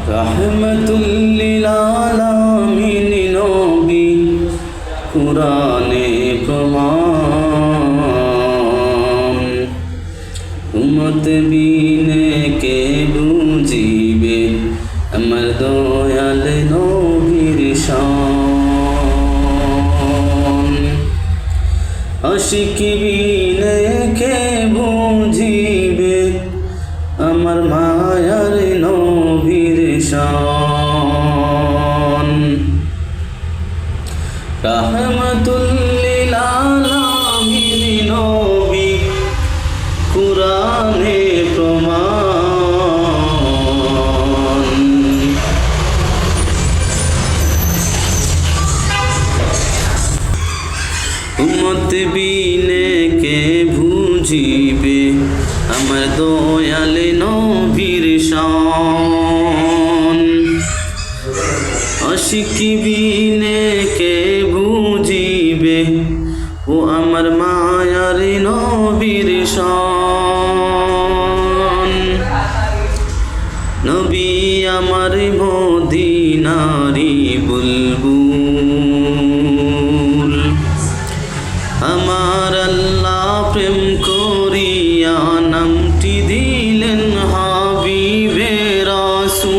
রাহমাতুল লিল আলামিন নবী কুরআনে প্রমাণ উম্মত বিনে কে বুঝিবে আমার দয়াল নবীর শান আশিক বিনে কে বুঝিবে আমার মায়ার নবীর শান রাহমাতুল লিল আলামিন নবী কুরআনে প্রমাণ উম্মত বিনে কে বুঝিবে আমার দয়াল নবীর শান আশিক বিনে কে বুঝিবে ও আমার মায়ার নবীর শান নবী আমার মদিনারি বুলবুল আমার আল্লাহ প্রেম করিয়া নামটি দিলেন হাবিবে রাসূল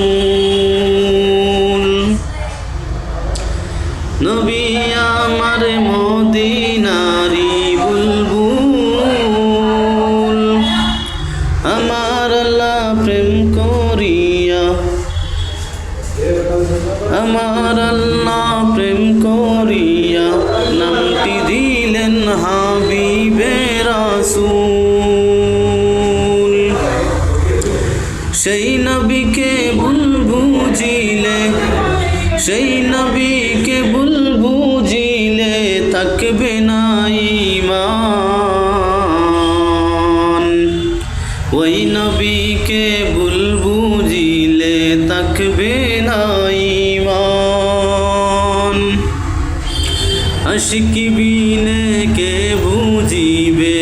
নবী আমার মদিনারি বুলবুল আমার আল্লাহ প্রেম করিয়া আমার আল্লাহ প্রেম করিয়া নামটি দিলেন হাবিবে রাসূল সেই নবীকে ভুল বুঝিলে সেই নবীকে ভুল বুঝিলে থাকবে না ঈমান ওই নবীকে ভুল বুঝিলে থাকবে না ঈমান আশিক বিনে কে বুঝিবে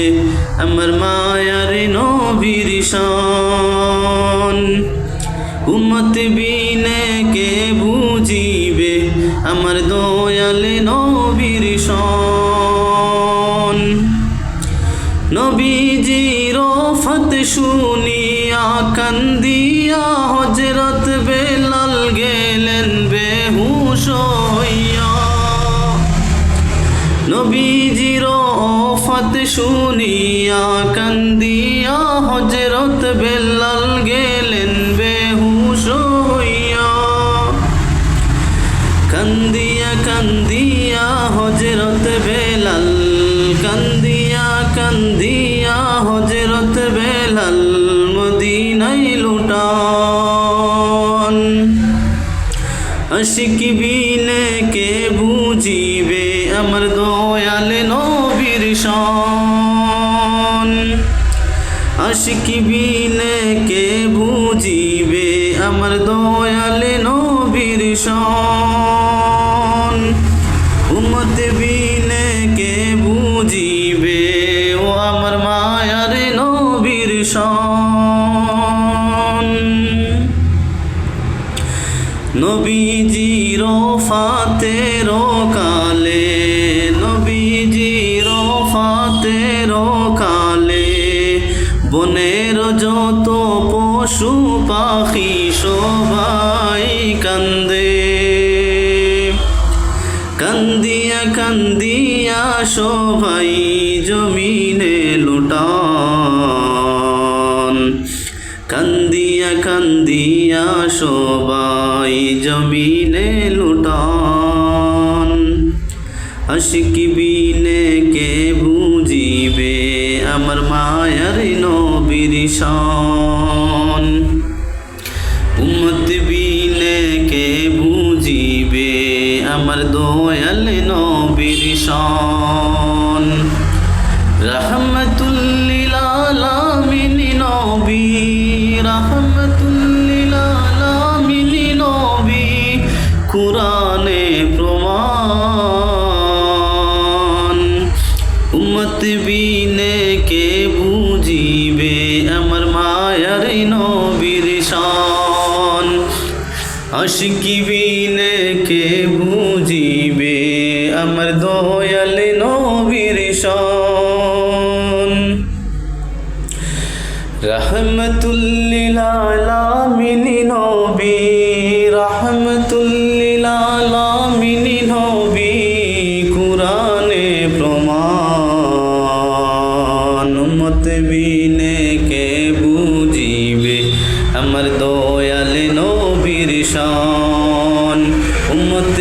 আমার মায়ার নবীর শান উম্মত বিনে কে বুঝিবে আমার দয়াল নবীর শান নবীজির ওফাত শুনিয়া কান্দিয়া হযরত বেলাল গেলেন বেহুশ হইয়া নবীজির ওফাত শুনিয়া কান্দিয়া হযরত বেলাল গেলেন বেহুশ হইয়া কান্দিয়া কান্দিয়া হযরত বেলাল কান্দিয়া কান্দিয়া হযরত বেলাল মদিনায় লুটান আশিক বিনে কে বুঝিবে আমার দয়াল নবীর শান আশিক বিনে কে বুঝিবে আমার দয়াল নবীর শান উম্মত বিনে কে বুঝিবে ও আমার মায়ার নবীর শান নবীজির ওফাতের কালে নবীজির ওফাতের কালে বনের যত পশু পাখি সবাই কান্দে কান্দিয়া কান্দিয়া সবাই জমিনে লুটান কান্দিয়া কান্দিয়া সবাই জমিনে লুটান আশিক বিনে কে বুঝিবে আমার মায়ার নবীর শান উম্মত বিনে কে বুঝিবে আমার দয়াল নবীর শান রাহমাতুল লিল আলামিন নবী রাহমাতুল লিল আলামিন নবী কুরআনে প্রমাণ উম্মত বিনে কে বুঝিবে আমার মায়ার নবীর শান আশিকি বিনে কে বুঝিবে আমার দয়াল নবীর শান রহমতুল লিল আলামিন নবী রহমতুল লিল আলামিন নবী কুরআনে প্রমাণ উম্মত বিনে কে বুঝিবে আমার দয়াল নবীর শান উম্মত